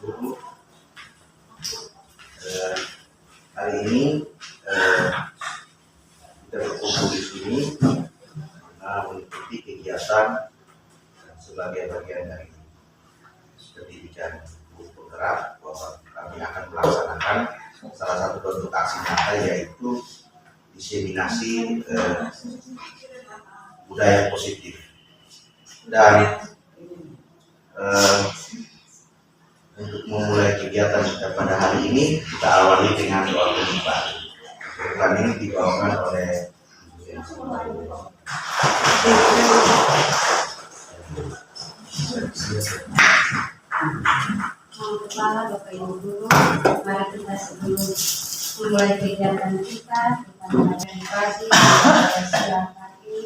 guru. Hari ini kita berkumpul di sini mengikuti kegiatan sebagai bagian dari pendidikan guru penggerak, bahwa kami akan melaksanakan salah satu bentuk aksi nyata, yaitu diseminasi budaya positif. Dan untuk memulai kegiatan kita pada hari ini, kita awali dengan doa penyembahan. Kegiatan ini dibawakan oleh Kepala, Bapak Ibu Guru, mari kita sebelum mulai kegiatan kita mengadakan pagi, siang pagi,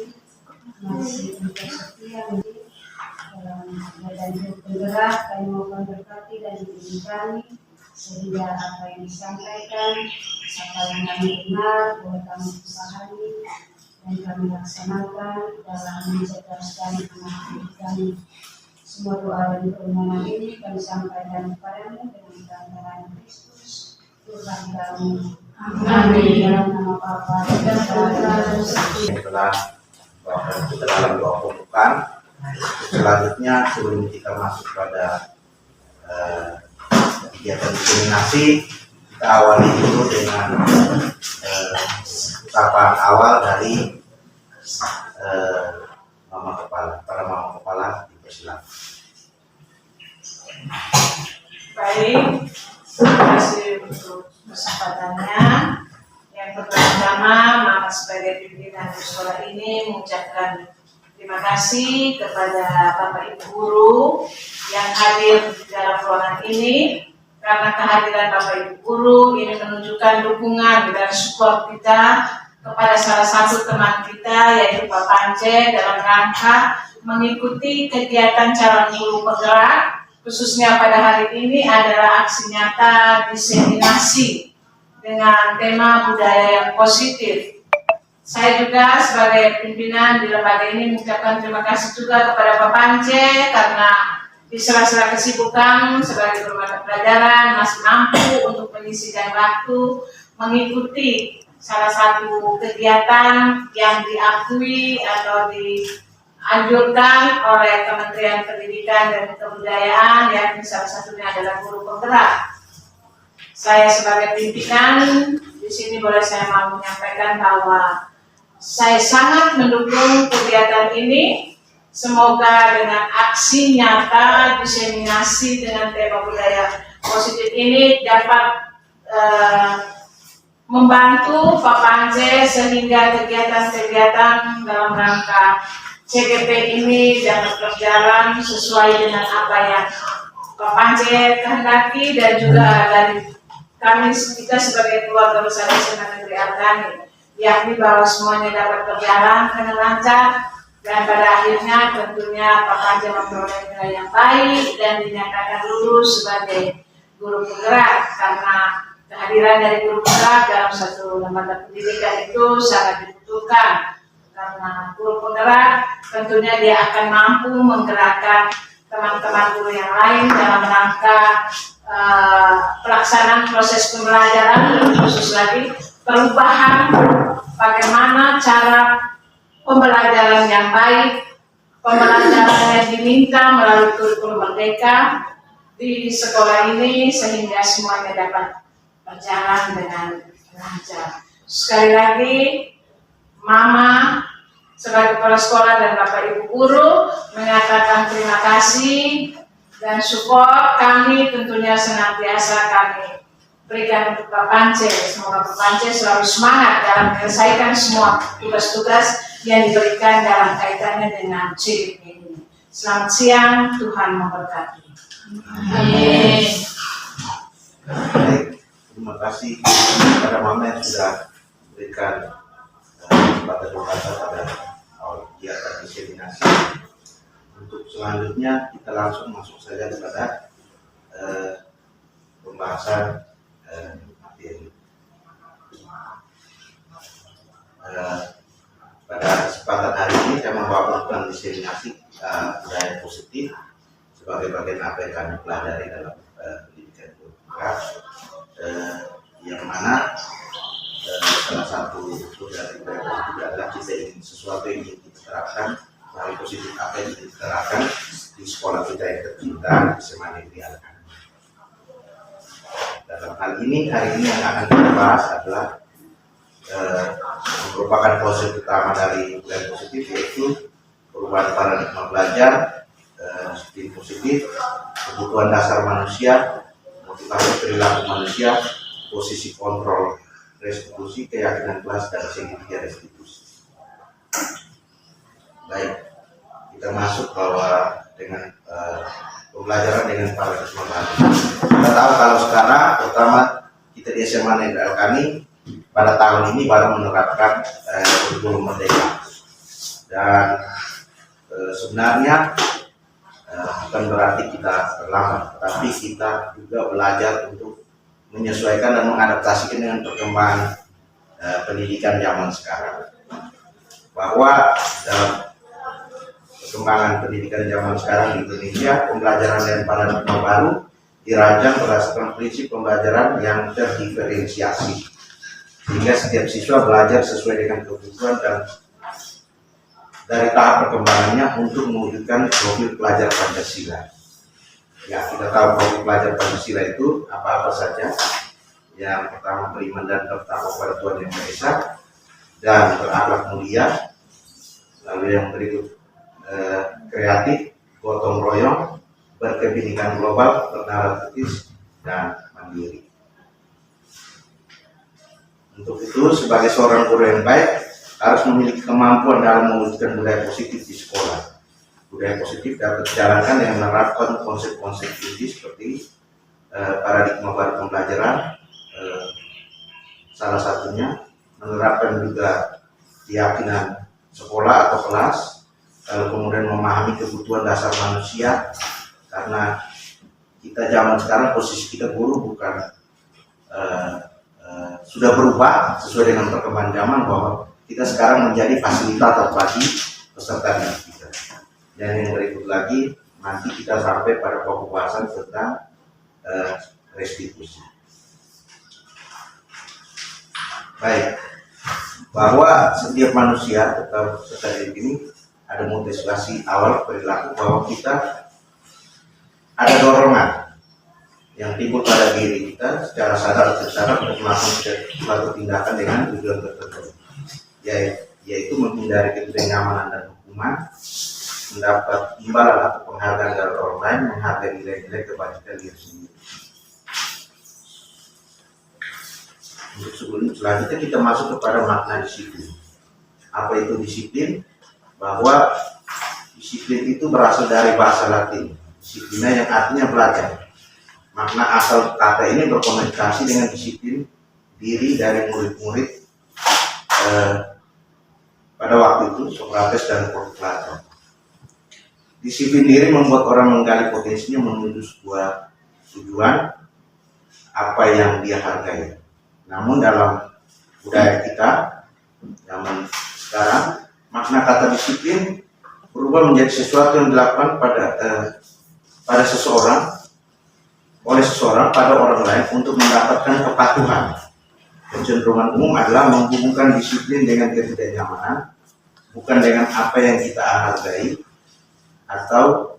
masih untuk setia dalam badan guru penggerak. Kami mohon berkati dan bimbing kami, sehingga apa yang disampaikan, apa yang kami dengar, boleh kami pahami dan kami laksanakan dalam mencerdaskan anak kami. Semua doa dan permohonan ini kami sampaikan kepadamu dengan kebenaran Kristus, Tuhan kami. Amin. Dalam nama Bapa dan Putra dan Roh Kudus. Setelah bahkan kita dalam doa pembukaan, selanjutnya sebelum kita masuk pada kegiatan diseminasi, kita awali dulu dengan ucapan awal dari mama kepala. Para mama kepala dipersilakan. Baik, terima kasih untuk kesempatannya. Yang pertama, Mama sebagai pimpinan di sekolah ini mengucapkan terima kasih kepada Bapak Ibu Guru yang hadir di dalam ruangan ini. Karena kehadiran Bapak Ibu Guru ini menunjukkan dukungan dan support kita kepada salah satu teman kita, yaitu Pak Pance, dalam rangka mengikuti kegiatan calon guru penggerak, khususnya pada hari ini adalah aksi nyata diseminasi dengan tema budaya yang positif. Saya juga sebagai pimpinan di lembaga ini mengucapkan terima kasih juga kepada Pak Pance, karena di sela-sela kesibukan sebagai guru mata pelajaran masih mampu untuk menyisihkan waktu mengikuti salah satu kegiatan yang diakui atau dianjurkan oleh Kementerian Pendidikan dan Kebudayaan, yang salah satunya adalah guru penggerak. Saya sebagai pimpinan di sini boleh saya mau menyampaikan bahwa saya sangat mendukung kegiatan ini. Semoga dengan aksi nyata diseminasi dengan tema budaya positif ini dapat membantu Pak Pance sehingga kegiatan-kegiatan dalam rangka CGP ini dapat berjalan sesuai dengan apa yang Pak Pance kehendaki, dan juga dari kami kita sebagai keluarga besar SMA Negeri Ardhani, yakni bahwa semuanya dapat berjalan dengan lancar dan pada akhirnya tentunya Pak Pance memperoleh nilai yang baik dan dinyatakan lulus sebagai guru penggerak. Karena kehadiran dari guru penggerak dalam satu lembaga pendidikan itu sangat dibutuhkan, karena guru penggerak tentunya dia akan mampu menggerakkan teman-teman guru yang lain dalam rangka pelaksanaan proses pembelajaran, dan khusus lagi perubahan bagaimana cara pembelajaran yang baik, pembelajaran yang diminta melalui kurikulum merdeka di sekolah ini, sehingga semuanya dapat berjalan dengan lancar. Sekali lagi, Mama sebagai kepala sekolah dan Bapak Ibu Guru menyatakan terima kasih dan support kami tentunya senantiasa kami berikan untuk Pak Pance. Semoga Pak Pance selalu semangat dalam menyelesaikan semua tugas-tugas yang diberikan dalam kaitannya dengan CGP ini. Selamat siang, Tuhan memberkati. Amin. Baik, terima kasih kepada Mama yang sudah memberikan kesempatan pada awal kegiatan diseminasi. Untuk selanjutnya kita langsung masuk saja kepada pembahasan materi. Pada kesempatan hari ini saya membawakan diseminasi budaya positif sebagai bagian apa yang kami pelajari dalam pendidikan itu. Yang mana salah satu dari budaya positif adalah kita ingin sesuatu yang ingin kita terapkan, hal positif apa yang ingin kita terapkan di sekolah kita yang tercinta di SMA Negeri Al-Kani. Dalam hal ini, hari ini yang akan kita bahas adalah merupakan konsep utama dari budaya positif, yaitu perubahan paradigma belajar, disiplin positif, kebutuhan dasar manusia, motivasi perilaku manusia, posisi kontrol restitusi, keyakinan kelas, dan segitiga restitusi. Baik, kita masuk bahwa dengan pembelajaran dengan paradigma baru. Kita tahu kalau sekarang, terutama kita di SMA Negeri Al-Kani, pada tahun ini baru menerapkan kurikulum merdeka. Dan sebenarnya bukan berarti kita terlambat, tapi kita juga belajar untuk menyesuaikan dan mengadaptasikan dengan perkembangan pendidikan zaman sekarang. Bahwa dalam perkembangan pendidikan zaman sekarang di Indonesia, pembelajaran dan paradigma baru dirancang berdasarkan prinsip pembelajaran yang terdiferensiasi, sehingga setiap siswa belajar sesuai dengan kebutuhan dan dari tahap perkembangannya untuk mewujudkan profil pelajar Pancasila. Ya, kita tahu profil pelajar Pancasila itu apa-apa saja. Yang pertama, beriman dan bertakwa kepada Tuhan Yang Maha Esa dan berakhlak mulia. Lalu yang berikut kreatif, gotong royong, berkebinekaan global, bernalar kritis, dan mandiri. Untuk itu, sebagai seorang guru yang baik harus memiliki kemampuan dalam mewujudkan budaya positif di sekolah. Budaya positif dapat dijalankan dengan menerapkan konsep-konsep inti seperti paradigma baru pembelajaran, salah satunya menerapkan juga keyakinan sekolah atau kelas, lalu kemudian memahami kebutuhan dasar manusia, karena kita zaman sekarang posisi kita guru bukan sudah berubah sesuai dengan perkembangan zaman, bahwa kita sekarang menjadi fasilitator bagi peserta didik kita. Dan yang berikut lagi, nanti kita sampai pada pembahasan tentang restitusi. Baik, bahwa setiap manusia atau peserta didik ini ada motivasi awal perilaku, bahwa kita ada dorongan yang timbul pada diri kita secara sadar atau tidak sadar untuk melakukan suatu tindakan dengan tujuan tertentu, yaitu menghindari ketidaknyamanan dan hukuman, mendapat imbalan atau penghargaan dari orang lain, menghargai nilai-nilai kebajikan diri sendiri. Untuk selanjutnya kita masuk kepada makna disiplin. Apa itu disiplin? Bahwa disiplin itu berasal dari bahasa Latin, disiplina, yang artinya belajar. Makna asal kata ini berkomunikasi dengan disiplin diri dari murid-murid pada waktu itu, Socrates dan Plato. Disiplin diri membuat orang menggali potensinya menuju sebuah tujuan apa yang dia hargai. Namun dalam budaya kita zaman sekarang, makna kata disiplin berubah menjadi sesuatu yang dilakukan pada seseorang, oleh seseorang pada orang lain untuk mendapatkan kepatuhan. Kecenderungan umum adalah menghubungkan disiplin dengan ketidaknyamanan, bukan dengan apa yang kita hargai atau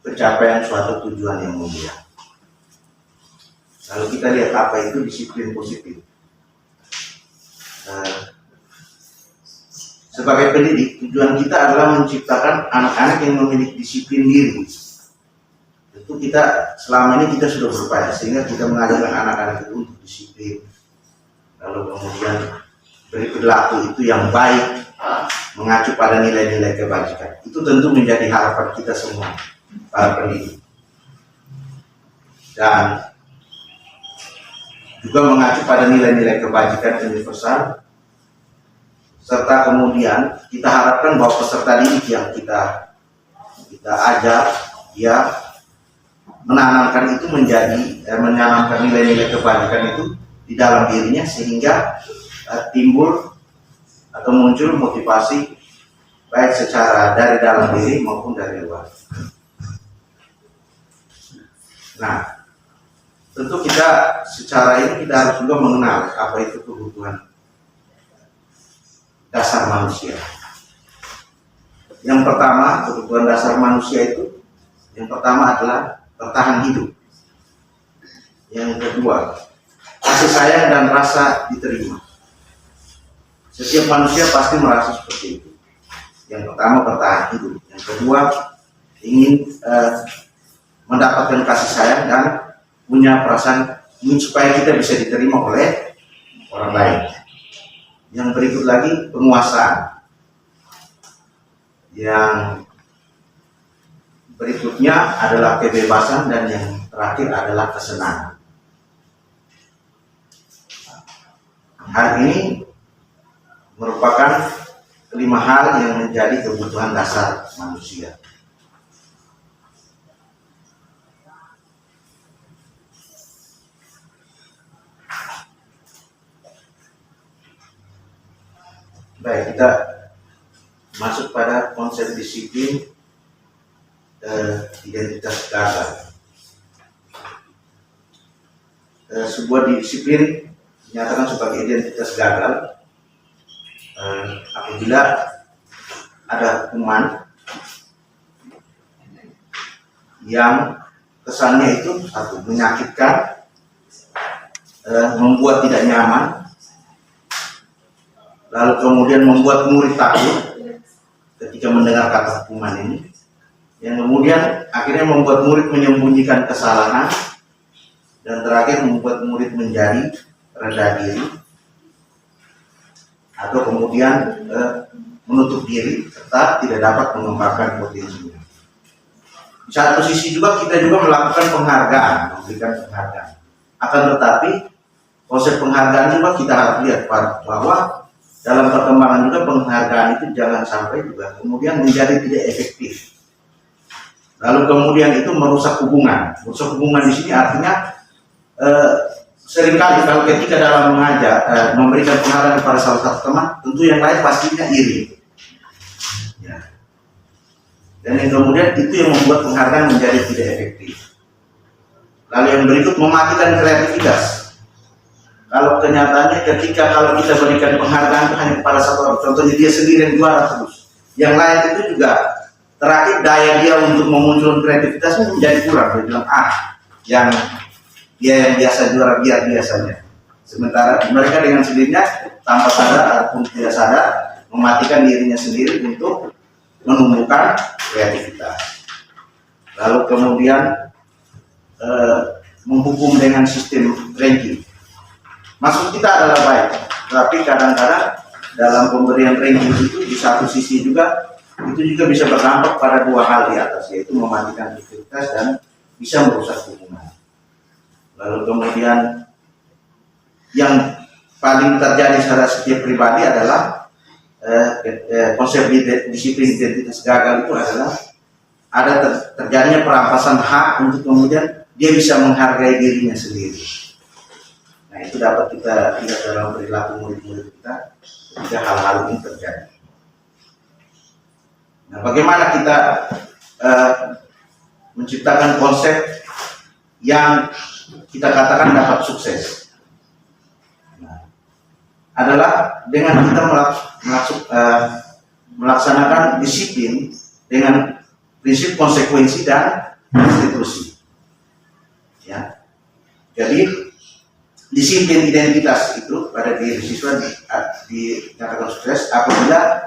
pencapaian suatu tujuan yang mulia. Lalu kita lihat apa itu disiplin positif. Sebagai pendidik, tujuan kita adalah menciptakan anak-anak yang memiliki disiplin diri. Tentu kita selama ini kita sudah berupaya sehingga kita mengajarkan anak-anak itu untuk disiplin, lalu kemudian berperilaku itu yang baik, mengacu pada nilai-nilai kebajikan. Itu tentu menjadi harapan kita semua, para pendidik. Dan juga mengacu pada nilai-nilai kebajikan universal, serta kemudian kita harapkan bahwa peserta didik yang kita ajar, dia menanamkan itu menanamkan nilai-nilai kebajikan itu di dalam dirinya, sehingga timbul atau muncul motivasi baik secara dari dalam diri maupun dari luar. Nah, tentu kita secara ini kita harus juga mengenal apa itu kebutuhan dasar manusia. Yang pertama, kebutuhan dasar manusia itu yang pertama adalah bertahan hidup. Yang kedua, kasih sayang dan rasa diterima. Setiap manusia pasti merasa seperti itu. Yang pertama, bertahan hidup. Yang kedua, ingin mendapatkan kasih sayang dan punya perasaan supaya kita bisa diterima oleh orang lain. Yang berikut lagi, penguasaan. Yang berikutnya adalah kebebasan dan yang terakhir adalah kesenangan. Hal ini merupakan 5 hal yang menjadi kebutuhan dasar manusia. Baik, kita masuk pada konsep disiplin identitas gagal. Sebuah disiplin dinyatakan sebagai identitas gagal apabila ada hukuman yang kesannya itu satu, menyakitkan, membuat tidak nyaman, lalu kemudian membuat murid takut ketika mendengar kata hukuman ini, yang kemudian akhirnya membuat murid menyembunyikan kesalahan, dan terakhir membuat murid menjadi rendah diri, atau kemudian menutup diri serta tidak dapat mengembangkan potensinya. Di satu sisi juga kita juga melakukan penghargaan, memberikan penghargaan. Akan tetapi konsep penghargaan juga kita harus lihat bahwa dalam perkembangan juga penghargaan itu jangan sampai juga kemudian menjadi tidak efektif. Lalu kemudian itu merusak hubungan. Merusak hubungan di sini artinya seringkali kalau ketika dalam mengajar memberikan penghargaan kepada salah satu teman, tentu yang lain pastinya iri. Ya. Dan yang kemudian itu yang membuat penghargaan menjadi tidak efektif. Lalu yang berikut, mematikan kreativitas. Kalau kenyataannya kalau kita berikan penghargaan itu hanya kepada satu orang, contohnya dia sendiri yang juara terus, yang lain itu juga terakhir daya dia untuk memunculkan kreativitasnya menjadi kurang. Dia bilang yang dia yang biasa juara biar biasanya. Sementara mereka dengan sendirinya tanpa sadar ataupun tidak sadar mematikan dirinya sendiri untuk menumbuhkan kreativitas. Lalu kemudian menghukum dengan sistem ranking. Maksud kita adalah baik, tapi kadang-kadang dalam pemberian ranking itu di satu sisi juga itu juga bisa berdampak pada 2 hal di atas, yaitu mematikan aktivitas dan bisa merusak hubungan. Lalu kemudian yang paling terjadi secara setiap pribadi adalah konsep disiplin identitas gagal itu adalah ada terjadinya perampasan hak untuk kemudian dia bisa menghargai dirinya sendiri. Nah, itu dapat kita lihat dalam perilaku murid-murid kita ketika hal-hal ini terjadi. Nah, bagaimana kita menciptakan konsep yang kita katakan dapat sukses? Nah, adalah dengan kita melaksanakan disiplin dengan prinsip konsekuensi dan institusi. Ya, jadi disiplin identitas itu pada diri siswa dinyatakan sukses apabila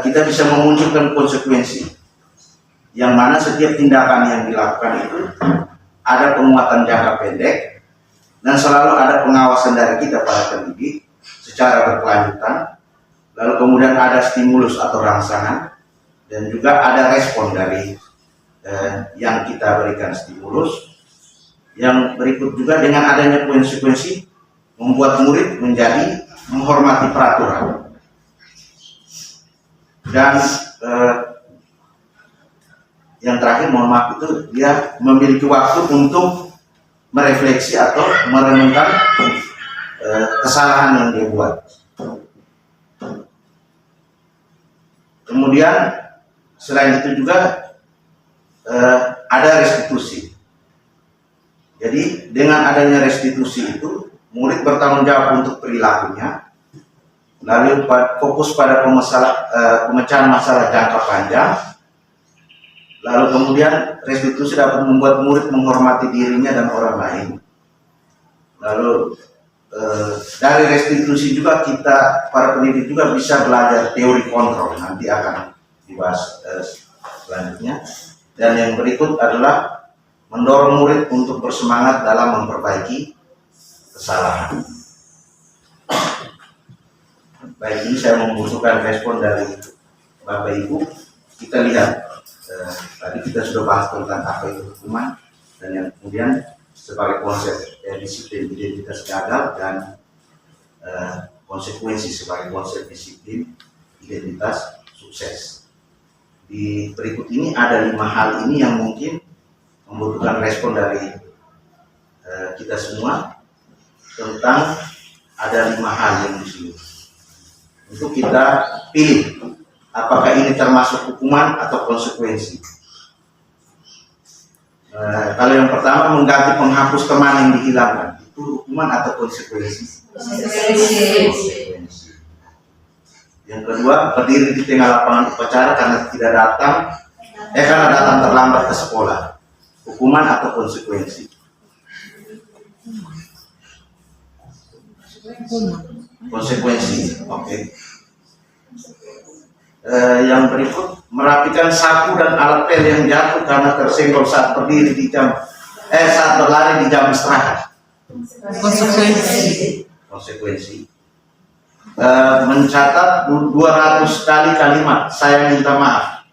kita bisa memunculkan konsekuensi, yang mana setiap tindakan yang dilakukan itu ada penguatan jangka pendek dan selalu ada pengawasan dari kita para pendidik secara berkelanjutan, lalu kemudian ada stimulus atau rangsangan dan juga ada respon dari yang kita berikan stimulus. Yang berikut juga dengan adanya konsekuensi membuat murid menjadi menghormati peraturan. Dan yang terakhir, mohon maaf, itu dia memiliki waktu untuk merefleksi atau merenungkan kesalahan yang dia buat. Kemudian selain itu juga ada restitusi. Jadi dengan adanya restitusi itu, murid bertanggung jawab untuk perilakunya, lalu fokus pada pemecahan masalah jangka panjang, lalu kemudian restitusi dapat membuat murid menghormati dirinya dan orang lain. Lalu dari restitusi juga kita, para pendidik juga bisa belajar teori kontrol, nanti akan dibahas selanjutnya. Dan yang berikut adalah mendorong murid untuk bersemangat dalam memperbaiki kesalahan. Baik, ini saya membutuhkan respon dari Bapak Ibu. Kita lihat, tadi kita sudah bahas tentang apa itu hukuman, dan yang kemudian sebagai konsep disiplin identitas gagal dan konsekuensi sebagai konsep disiplin identitas sukses. Di berikut ini ada 5 hal ini yang mungkin membutuhkan respon dari kita semua tentang ada 5 hal yang di sini. Untuk kita pilih apakah ini termasuk hukuman atau konsekuensi. Kalau yang pertama, mengganti penghapus teman yang dihilangkan, itu hukuman atau konsekuensi? Konsekuensi. Yang kedua, berdiri di tengah lapangan upacara karena datang terlambat ke sekolah, hukuman atau konsekuensi? Konsekuensi. Oke. Yang berikut, merapikan sapu dan alat pel yang jatuh karena tersenggol saat berdiri di saat berlari di jam istirahat. Konsekuensi. Mencatat 200 kali kalimat saya minta maaf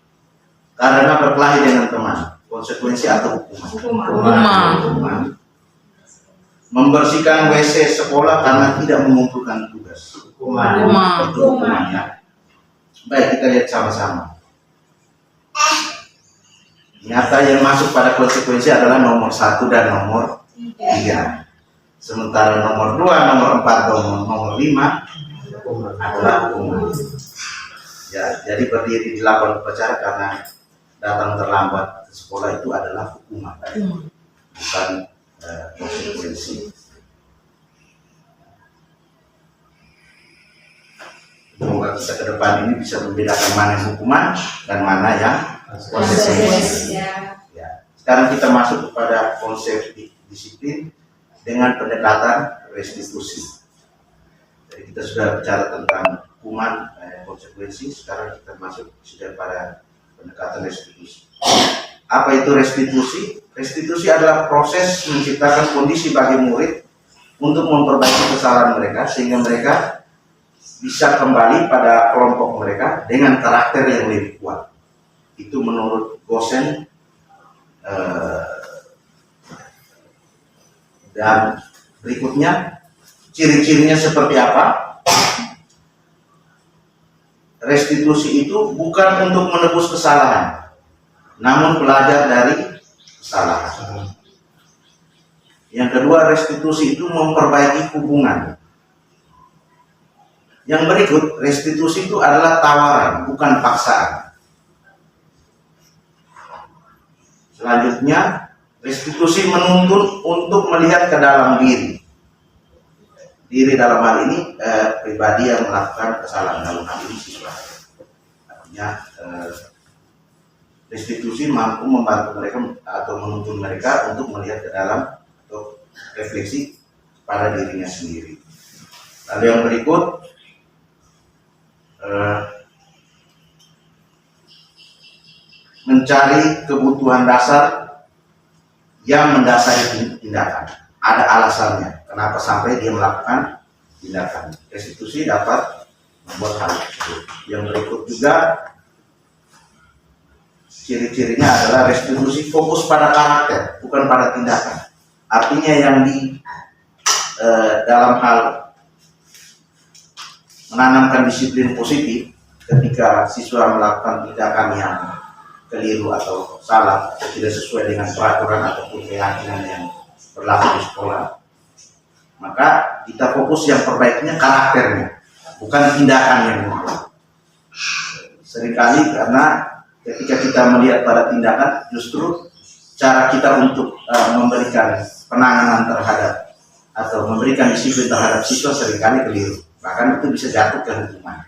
karena berkelahi dengan teman, konsekuensi atau hukuman. Membersihkan WC sekolah karena tidak mengumpulkan tugas, hukuman ya. Baik, kita lihat sama-sama. Nyata yang masuk pada konsekuensi adalah nomor 1 dan nomor 3. Sementara nomor 2, nomor 4, dan nomor 5 adalah hukuman. Ya, jadi berdiri di lapangan upacara karena datang terlambat ke sekolah itu adalah hukuman, bukan konsekuensi. Semoga kita ke depan ini bisa membedakan mana yang hukuman dan mana yang konsekuensi. Ya. Sekarang kita masuk kepada konsep disiplin dengan pendekatan restitusi. Jadi kita sudah bicara tentang hukuman, konsekuensi. Sekarang kita masuk sudah pada pendekatan restitusi. Apa itu restitusi? Restitusi adalah proses menciptakan kondisi bagi murid untuk memperbaiki kesalahan mereka sehingga mereka bisa kembali pada kelompok mereka dengan karakter yang lebih kuat. Itu menurut Gosen. Dan berikutnya, ciri-cirinya seperti apa? Restitusi itu bukan untuk menebus kesalahan, namun belajar dari kesalahan. Yang kedua, restitusi itu memperbaiki hubungan. Yang berikut, restitusi itu adalah tawaran, bukan paksaan. Selanjutnya, restitusi menuntun untuk melihat ke dalam diri. Diri dalam hal ini pribadi yang melakukan kesalahan, dalam hal ini siswa. Artinya restitusi mampu membantu mereka atau menuntun mereka untuk melihat ke dalam atau refleksi pada dirinya sendiri. Lalu yang berikut, mencari kebutuhan dasar yang mendasari tindakan. Ada alasannya kenapa sampai dia melakukan tindakan. Restitusi dapat membuat hal tersebut. Yang berikut juga ciri-cirinya adalah restitusi fokus pada karakter, bukan pada tindakan. Artinya yang di dalam hal menanamkan disiplin positif, ketika siswa melakukan tindakan yang keliru atau salah atau tidak sesuai dengan peraturan ataupun keyakinan yang berlaku di sekolah, maka kita fokus yang perbaikinya karakternya, bukan tindakan yang mutlak. Seringkali karena ketika kita melihat pada tindakan, justru cara kita untuk memberikan penanganan terhadap atau memberikan disiplin terhadap siswa seringkali keliru. Bahkan itu bisa jatuh ke hukuman.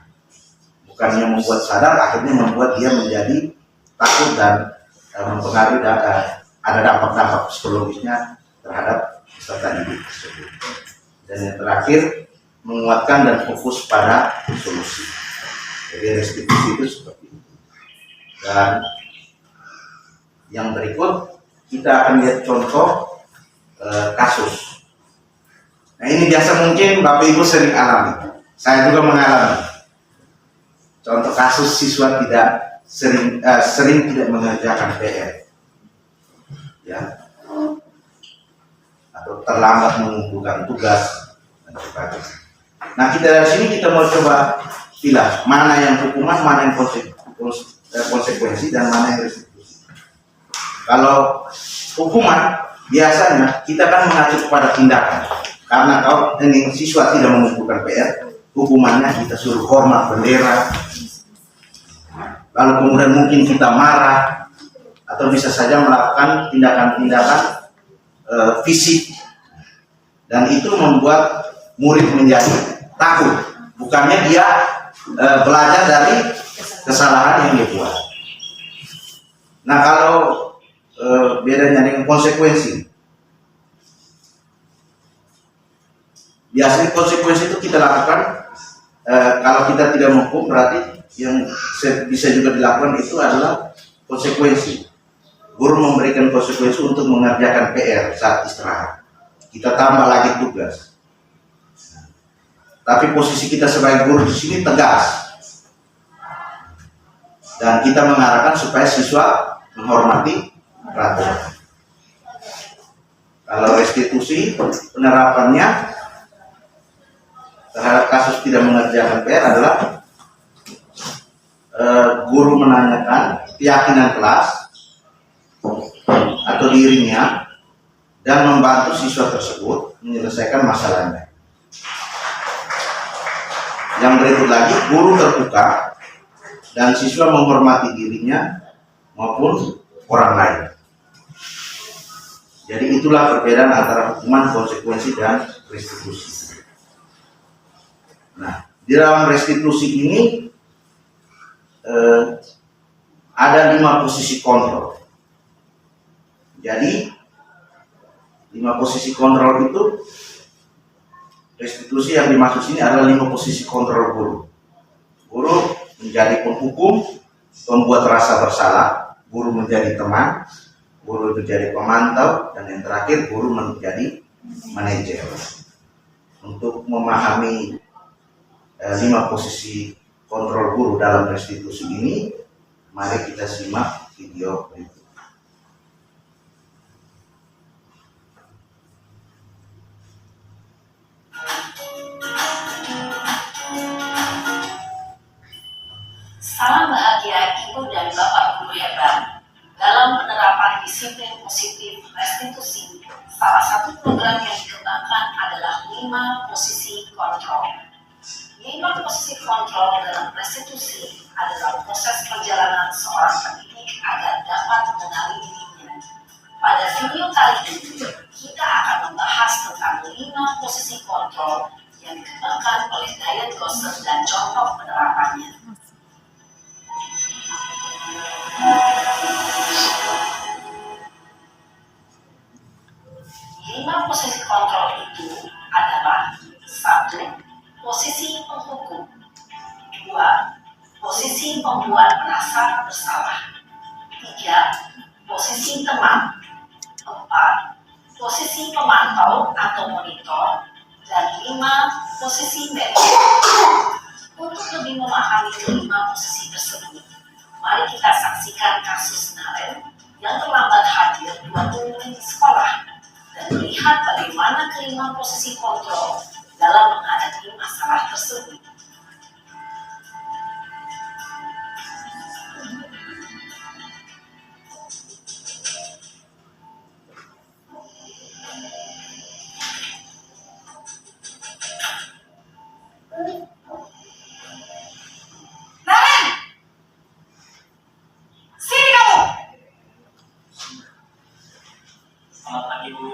Bukannya membuat sadar, akhirnya membuat dia menjadi takut dan mempengaruhi ada dampak-dampak psikologisnya terhadap peserta didik tersebut. Dan yang terakhir, menguatkan dan fokus pada solusi. Jadi restitusi itu seperti itu. Dan yang berikut kita akan lihat contoh kasus. Nah ini biasa mungkin Bapak Ibu sering alami. Saya juga mengalami. Contoh kasus siswa tidak sering tidak mengerjakan PR, ya, atau terlambat mengumpulkan tugas dan sebagainya. Nah kita dari sini kita mau coba pilih mana yang hukuman, mana yang konsekuensi, dan mana yang restitusi. Kalau hukuman biasanya kita kan mengacu kepada tindakan. Karena kalau ini siswa tidak mengumpulkan PR, hukumannya kita suruh hormat bendera. Lalu kemudian mungkin kita marah atau bisa saja melakukan tindakan-tindakan fisik, dan itu membuat murid menjadi takut. Bukannya dia belajar dari kesalahan yang dia buat. Nah kalau bedanya dengan konsekuensi, biasanya konsekuensi itu kita lakukan kalau kita tidak menghukum, berarti yang bisa juga dilakukan itu adalah konsekuensi. Guru memberikan konsekuensi untuk mengerjakan PR saat istirahat. Kita tambah lagi tugas. Tapi posisi kita sebagai guru di sini tegas, dan kita mengarahkan supaya siswa menghormati peraturan. Kalau restitusi, penerapannya terhadap kasus tidak mengerjakan PR adalah guru menanyakan keyakinan kelas atau dirinya dan membantu siswa tersebut menyelesaikan masalahnya. Yang berikut lagi, guru terbuka dan siswa menghormati dirinya maupun orang lain. Jadi itulah perbedaan antara hukuman, konsekuensi, dan restitusi. Nah, di dalam restitusi ini ada 5 posisi kontrol. Jadi 5 posisi kontrol itu, restitusi yang dimaksud ini adalah 5 posisi kontrol guru. Guru menjadi penghukum, pembuat rasa bersalah, guru menjadi teman, guru menjadi pemantau, dan yang terakhir guru menjadi manajer. Untuk memahami 5 posisi kontrol guru dalam restitusi ini, mari kita simak video berikut. Salam bahagia Ibu dan Bapak Guru hebat. Dalam penerapan disiplin positif restitusi, salah satu program yang dikembangkan adalah 5 posisi kontrol. 5 posisi kontrol dalam restitusi adalah proses perjalanan seorang pendidik agar dapat mengenali dirinya. Pada video kali ini, kita akan membahas tentang 5 posisi kontrol yang dikembangkan oleh Diane Gosser dan contoh penerapannya. 5 posisi kontrol itu adalah: 1. Posisi penghukum. 2. Posisi pembuat merasa bersalah. 3. Posisi teman. 4. Posisi pemantau atau monitor. Dan 5. Posisi mentor. Untuk lebih memahami kelima posisi tersebut, mari kita saksikan kasus Naren yang terlambat hadir 20 menit di sekolah dan melihat bagaimana kelima posisi kontrol dalam menghadapi masalah tersebut. Naren! Sini kamu! Selamat pagi, Bu.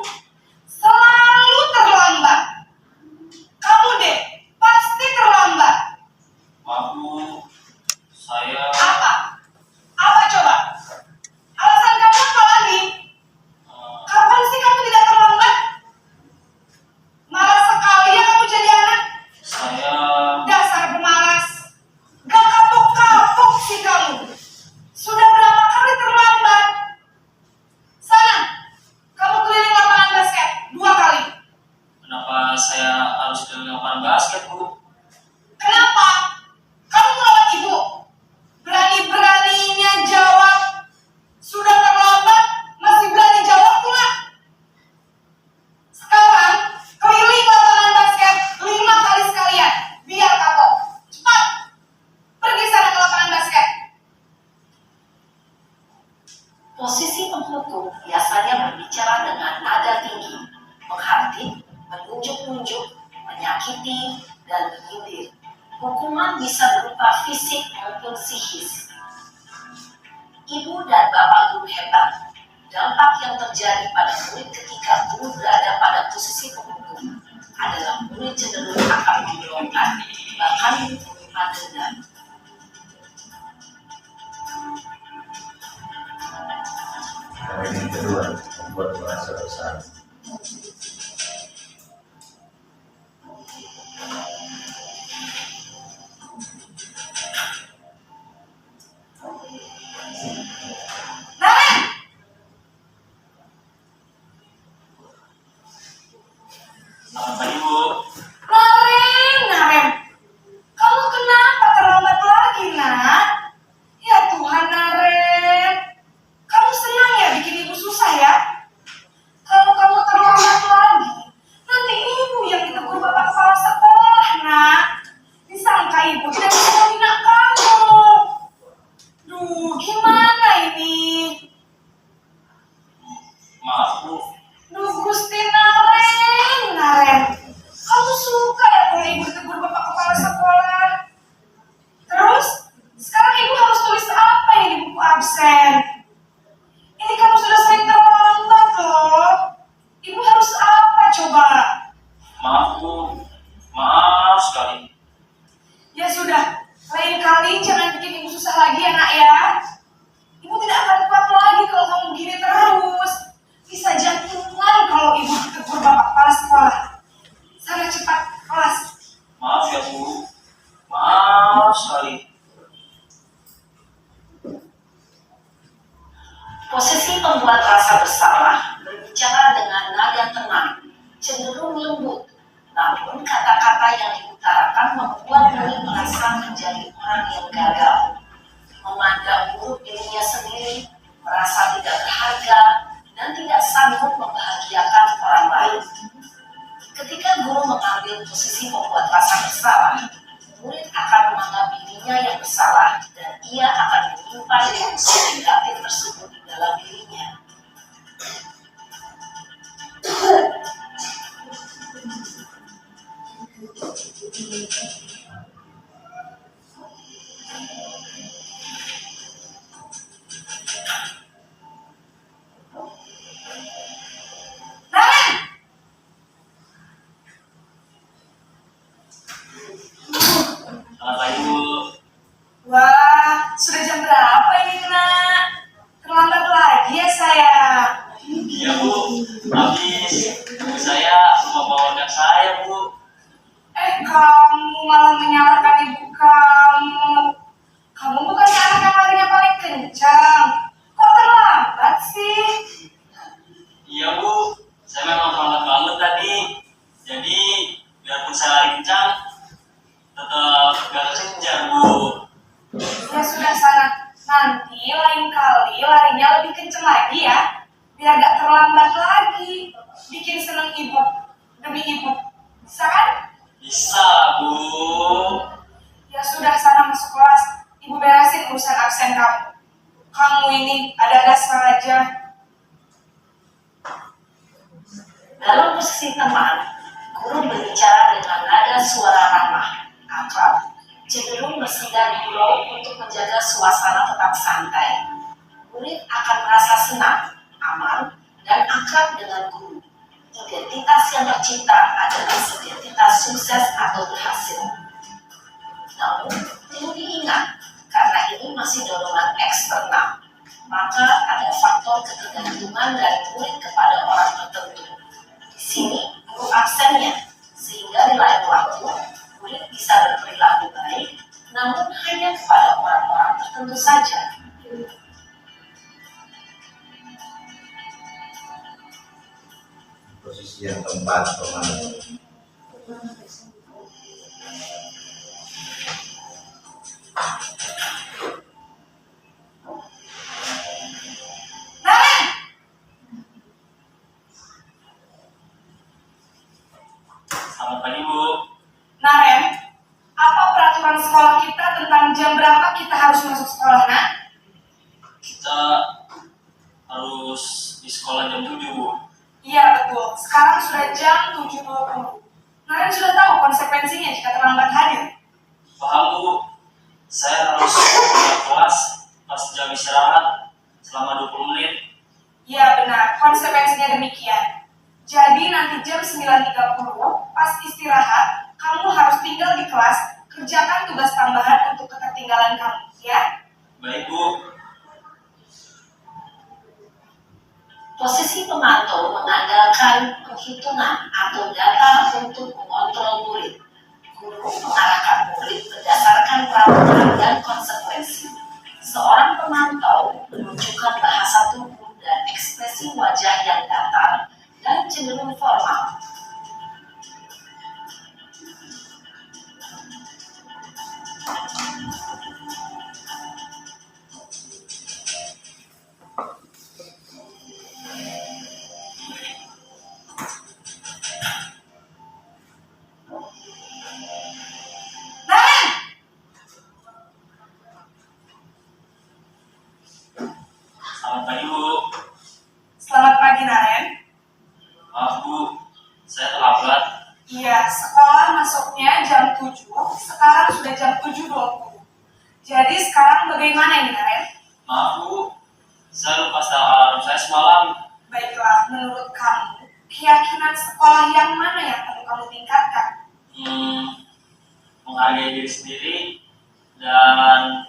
menyakiti, dan menyindir. Hukuman bisa berupa fisik maupun psikis. Ibu dan bapak guru hebat. Dampak yang terjadi pada murid ketika guru berada pada posisi penghukum adalah murid cenderung akan memberontak, bahkan menerima denda. Poin yang kedua, membuat merasa bersalah. Selamat pagi, Bu. Naren, kamu kenapa terlambat lagi, nak? Ya Tuhan, Naren, kamu senang ya bikin ibu susah ya? Kalau kamu terlambat lagi, nanti ibu yang ditegur bapak kepala sekolah, nak. Disangka ibu tidak bisa membina kamu. Duh, gimana ini? Maaf, Bu. Duh, Gusti Naren, kamu suka ya kalau ibu ditegur bapak kepala sekolah? Terus, sekarang ibu harus tulis apa ini di buku absen? Ini kamu sudah sering terlambat loh. Ibu harus apa coba? Maaf, Bu. Maaf sekali. Ya sudah, lain kali jangan bikin ibu susah lagi ya nak ya. Ibu tidak akan kuat lagi kalau kamu begini terus. Bisa jantungan kalau ibu ditegur bapak kepala sekolah. Sana cepat kelas. Maaf ya, Bu. Maaf sekali. Posisi pembuat rasa bersalah berbicara dengan nada tenang, cenderung lembut, namun kata-kata yang diutarakan membuat murid merasa menjadi orang yang gagal, memandang buruk dirinya sendiri, merasa tidak berharga, dan tidak sanggup membahagiakan orang lain. Ketika guru mengambil posisi pembuat rasa bersalah, murid akan menganggap dirinya yang bersalah dan ia akan menyimpan emosi negatif tersebut di dalam dirinya. Naren, Selamat pagi, Bu. wah, sudah jam berapa ini nak? Terlambat lagi ya saya. Iya, Bu. Habis ibu saya lupa bawa ojek saya, Bu. Kamu malah menyalahkan ibu kamu. Kamu bukan anak yang larinya paling kencang. Kok terlambat sih? Iya, Bu. Saya memang terlambat banget tadi. Jadi, biarpun saya lari kencang, tetap gak kejar, Bu. Ya sudah sana. Nanti lain kali larinya lebih kencang lagi ya. Biar gak terlambat lagi. Bikin seneng ibu demi ibu. Bisa kan? Bisa, Bu. Ya sudah sana masuk kelas. Ibu beresin urusan absen kamu. Kamu ini ada-ada saja. Dalam posisi teman, guru berbicara dengan nada suara ramah, akrab, cenderung bersenda gurau untuk menjaga suasana tetap santai. Murid akan merasa senang, aman, dan akrab dengan guru. Identitas yang tercipta adalah identitas sukses atau berhasil. Namun, perlu diingat, karena ini masih dorongan eksternal, maka ada faktor ketergantungan dari murid kepada orang tertentu. Di sini, guru absennya, sehingga di lain waktu, murid bisa berperilaku baik, namun hanya kepada orang-orang tertentu saja. Posisi yang keempat, pemahaman. Naren, Selamat pagi, Bu. Naren, apa peraturan sekolah kita tentang jam berapa kita harus masuk sekolah, nak? Kita harus di sekolah jam 7, Bu. Iya betul, sekarang sudah jam 7.20. Naren sudah tahu konsep Jadi nanti jam 9.30 pas istirahat, kamu harus tinggal di kelas, kerjakan tugas tambahan untuk ketertinggalan kamu, ya? Baik, Bu. Posisi pemantau mengandalkan penghitungan atau data untuk mengontrol murid. Guru mengarahkan murid berdasarkan peraturan dan konsekuensi. Seorang pemantau menunjukkan bahasa tubuh dan ekspresi wajah yang datar dan cenderung formal. Selamat pagi, Bu. Selamat pagi, Naren. Maaf, Bu. Saya terlambat. Iya, sekolah masuknya jam 7, sekarang sudah jam 7.20. Jadi sekarang bagaimana ini, Naren? Maaf, Bu. Saya lupa setel alarm saya semalam. Baiklah, menurut kamu, keyakinan sekolah yang mana yang perlu kamu tingkatkan? Menghargai diri sendiri dan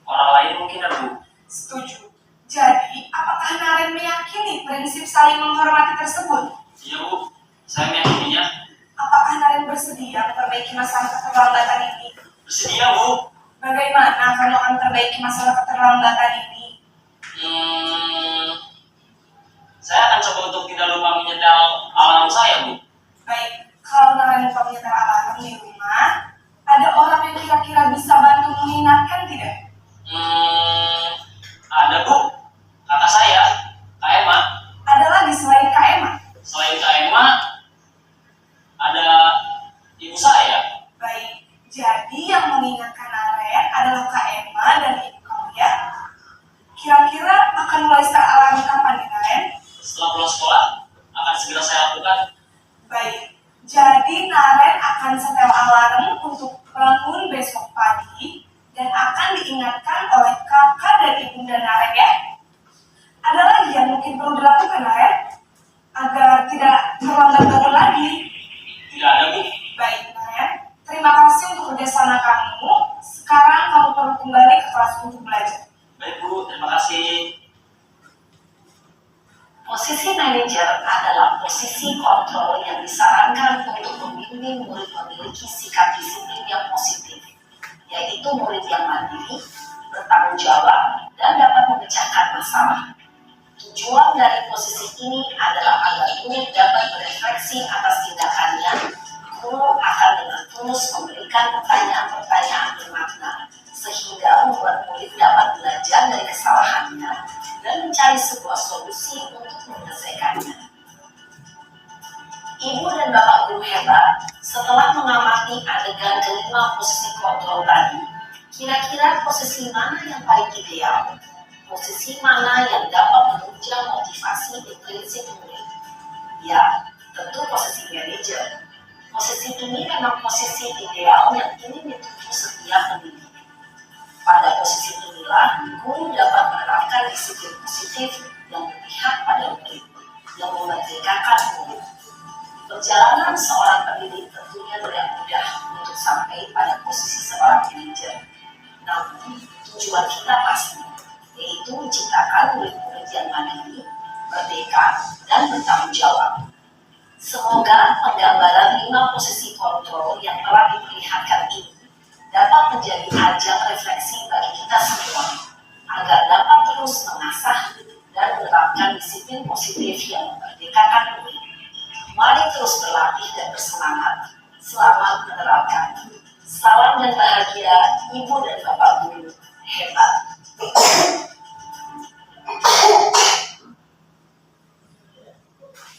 orang lain mungkin ya, Bu. Setuju. Jadi, apakah Naren meyakini prinsip saling menghormati tersebut? Iya, Bu. Saya meyakininya. Apakah Naren bersedia memperbaiki masalah keterlambatan ini? Bersedia, Bu. Bagaimana kamu akan memperbaiki masalah keterlambatan ini? Saya akan coba untuk tidak lupa menyetel alarm saya, Bu. Baik, kalau Naren lupa menyetel alarm di rumah, ada orang yang kira-kira bisa bantu mengingatkan tidak? Ada, Bu. Kakak saya, Kak Emma. Ada lagi selain Kak Emma? Selain Kak Emma, ada ibu saya. Baik, jadi yang mengingatkan Naren adalah Kak Emma dan ibu kamu, ya? Kira-kira akan mulai start alarm kapan nih, Naren? Setelah pulang sekolah, akan segera saya lakukan. Baik, jadi Naren akan setel alarm untuk bangun besok pagi dan akan diingatkan oleh kakak dan ibunda Naren, ya? Ada lagi yang mungkin perlu dilakukan, Naren? Agar tidak terlambat bangun lagi. Tidak ada, Bu. Baik, Naren. Terima kasih untuk kerjasama kamu. Sekarang kamu perlu kembali ke kelas untuk belajar. Baik, Bu. Terima kasih. Posisi manajer adalah posisi kontrol yang disarankan untuk membimbing murid memiliki sikap disiplin yang positif, yaitu murid yang mandiri, bertanggung jawab, dan dapat memecahkan masalah. Tujuan dari posisi ini adalah agar murid dapat berefleksi atas tindakannya. Guru akan dengan tulus memberikan pertanyaan-pertanyaan bermakna, sehingga membuat murid dapat belajar dari kesalahannya dan mencari sebuah solusi untuk menyelesaikannya. Ibu dan bapak guru hebat, setelah mengamati adegan kelima posisi kontrol tadi, kira-kira posisi mana yang paling ideal? Posisi mana yang dapat menunjang motivasi intrinsik murid? Ya, tentu posisi manajer. Posisi ini memang posisi ideal yang ingin dituju setiap pendidik. Pada posisi inilah, guru dapat menerapkan disiplin positif yang berpihak pada murid, yang memerdekakan murid. Perjalanan seorang pendidik tentunya tidak mudah untuk sampai pada posisi seorang manajer. Namun, tujuan kita pasti, yaitu menciptakan murid-murid yang mandiri, merdeka, dan bertanggung jawab. Semoga penggambaran 5 posisi kontrol yang telah diperlihatkan ini dapat menjadi ajang refleksi bagi kita semua, agar dapat terus mengasah dan menerapkan disiplin positif yang memerdekakan murid. Mari terus berlatih dan bersemangat. Selamat menerapkan. Salam dan bahagia Ibu dan Bapak Guru hebat.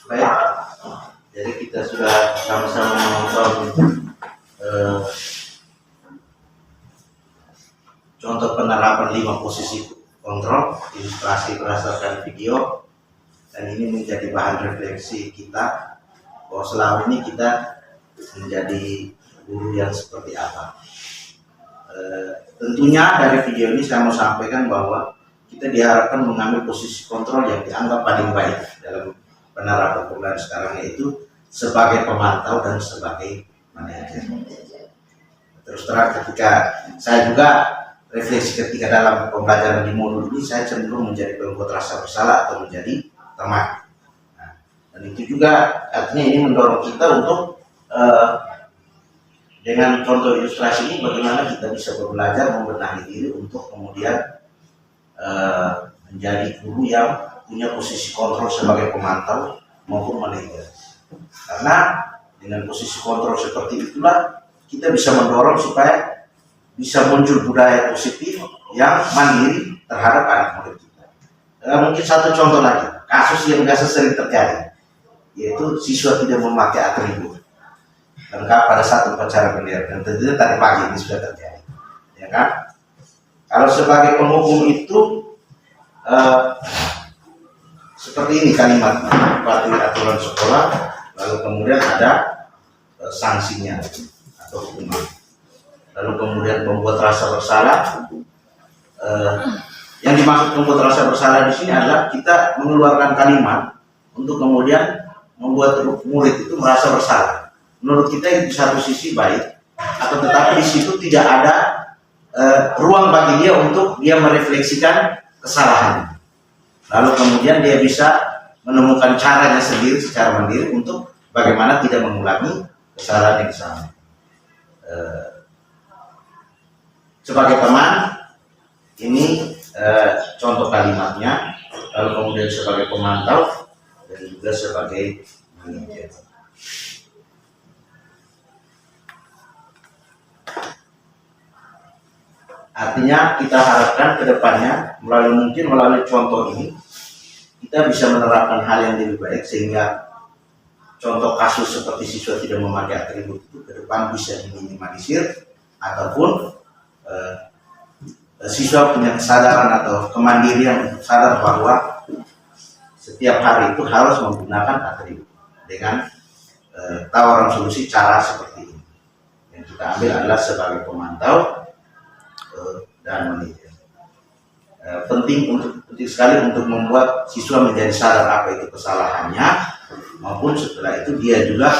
Baik, jadi kita sudah sama-sama menonton contoh penerapan 5 posisi kontrol, ilustrasi berdasarkan video, dan ini menjadi bahan refleksi kita bahwa selama ini kita menjadi guru yang seperti apa. Tentunya dari video ini saya mau sampaikan bahwa kita diharapkan mengambil posisi kontrol yang dianggap paling baik dalam penerapan pembelajaran sekarang, yaitu sebagai pemantau dan sebagai manajer. Terus terang ketika saya juga refleksi ketika dalam pembelajaran di modul ini, saya cenderung menjadi pembuat rasa bersalah atau menjadi teman. Nah, dan itu juga artinya ini mendorong kita untuk dengan contoh ilustrasi ini bagaimana kita bisa belajar membenahi diri untuk kemudian menjadi guru yang punya posisi kontrol sebagai pemantau maupun manajer. Karena dengan posisi kontrol seperti itulah kita bisa mendorong supaya bisa muncul budaya positif yang mandiri terhadap anak murid kita. Mungkin satu contoh lagi, kasus yang biasa sering terjadi, yaitu siswa tidak memakai atribut lengkap pada saat upacara bendera, dan tentunya tadi pagi ini sudah terjadi, ya kan? Kalau sebagai penghukum itu seperti ini kalimatnya, patuhi aturan sekolah, lalu kemudian ada sanksinya atau hukuman, lalu kemudian membuat rasa bersalah. Yang dimaksud membuat rasa bersalah di sini adalah kita mengeluarkan kalimat untuk kemudian membuat murid itu merasa bersalah. Menurut kita di satu sisi baik, atau tetapi di situ tidak ada ruang bagi dia untuk dia merefleksikan kesalahannya. Lalu kemudian dia bisa menemukan caranya sendiri secara mandiri untuk bagaimana tidak mengulangi kesalahan yang sama. Sebagai teman, ini contoh kalimatnya, lalu kemudian sebagai pemantau dan juga sebagai manajer. Artinya kita harapkan ke depannya melalui contoh ini kita bisa menerapkan hal yang lebih baik, sehingga contoh kasus seperti siswa tidak memakai atribut itu ke depan bisa diminimalisir, ataupun siswa punya kesadaran atau kemandirian untuk sadar bahwa setiap hari itu harus menggunakan atribut dengan tawaran solusi cara seperti ini. Yang kita ambil adalah sebagai pemantau dan manajer. Penting sekali untuk membuat siswa menjadi sadar apa itu kesalahannya, maupun setelah itu dia juga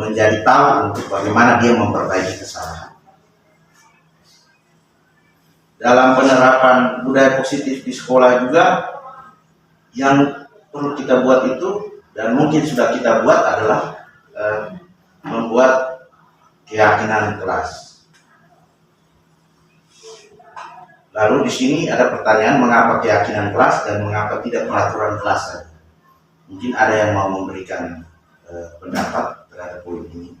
menjadi tahu untuk bagaimana dia memperbaiki kesalahan. Dalam penerapan budaya positif di sekolah juga, yang perlu kita buat itu, dan mungkin sudah kita buat, adalah membuat keyakinan kelas. Lalu di sini ada pertanyaan, mengapa keyakinan kelas dan mengapa tidak peraturan kelas saja? Mungkin ada yang mau memberikan pendapat terhadap poin ini.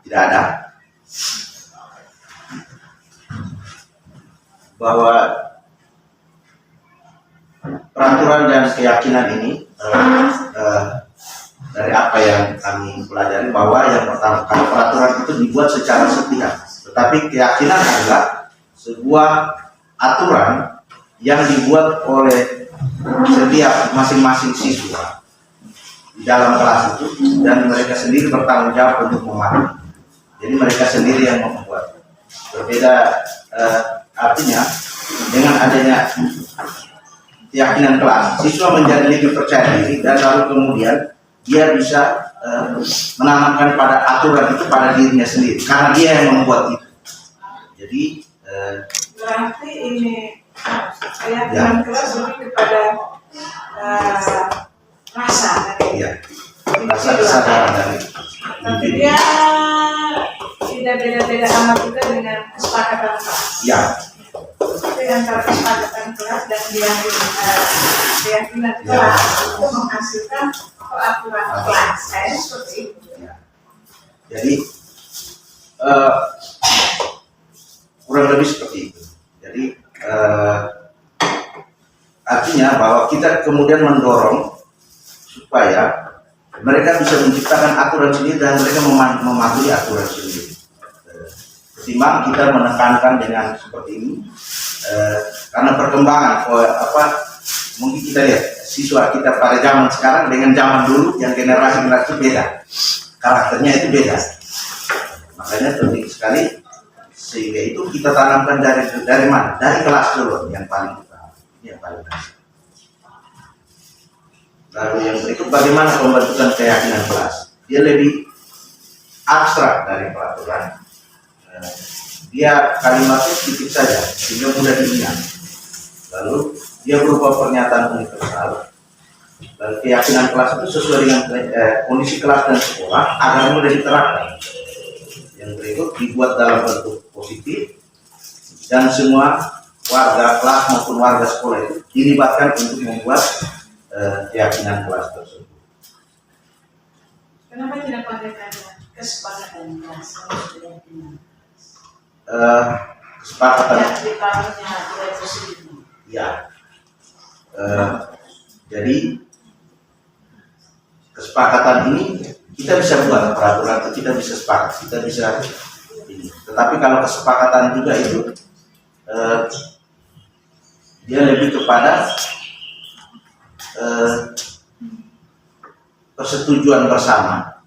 Tidak ada. Bahwa peraturan dan keyakinan ini dari apa yang kami pelajari, bahwa yang pertama, kalau peraturan itu dibuat secara sepihak, tetapi keyakinan adalah sebuah aturan yang dibuat oleh setiap masing-masing siswa di dalam kelas itu, dan mereka sendiri bertanggung jawab untuk memahami. Jadi mereka sendiri yang membuat. Berbeda artinya dengan adanya keyakinan kelas, siswa menjadi lebih percaya diri, dan lalu kemudian dia bisa menanamkan pada aturan itu pada dirinya sendiri, karena dia yang membuat itu. Jadi berarti ini keyakinan kelas lebih kepada rasa. ya, rasa kesadaran dari Tapi dia tidak beda-beda amat juga dengan kesepakatan kelas. ya. Tapi antara kesepakatan kelas dan keyakinan kelas itu menghasilkan peraturan kelas. Saya seperti itu. Ya. Jadi kurang lebih seperti itu. Jadi artinya bahwa kita kemudian mendorong supaya mereka bisa menciptakan aturan sendiri dan mereka mematuhi aturan sendiri. Ketimbang kita menekankan dengan seperti ini, karena perkembangan mungkin kita lihat siswa kita pada zaman sekarang dengan zaman dulu yang generasi beda, karakternya itu beda. Makanya penting sekali Sehingga itu kita tanamkan dari mana? Dari kelas dulu yang paling utama, yang paling dasar. Lalu yang berikut bagaimana pembentukan keyakinan kelas? Dia lebih abstrak dari peraturan. Dia kalimatnya sedikit saja sehingga mudah diingat. Lalu dia berupa pernyataan universal. Lalu keyakinan kelas itu sesuai dengan kondisi kelas dan sekolah agar mudah diterapkan. Yang berikut dibuat dalam bentuk positif dan semua warga kelas maupun warga sekolah itu dilibatkan untuk membuat keyakinan kelas tersebut. Kenapa tidak pakai kata kesepakatan kelas? Kesepakatan. Ya, di parlemennya tidak tersebut. Ya. Jadi kesepakatan ini kita bisa buat peraturan itu, kita bisa sepakat, kita bisa ini. Tetapi kalau kesepakatan juga itu dia lebih kepada persetujuan bersama.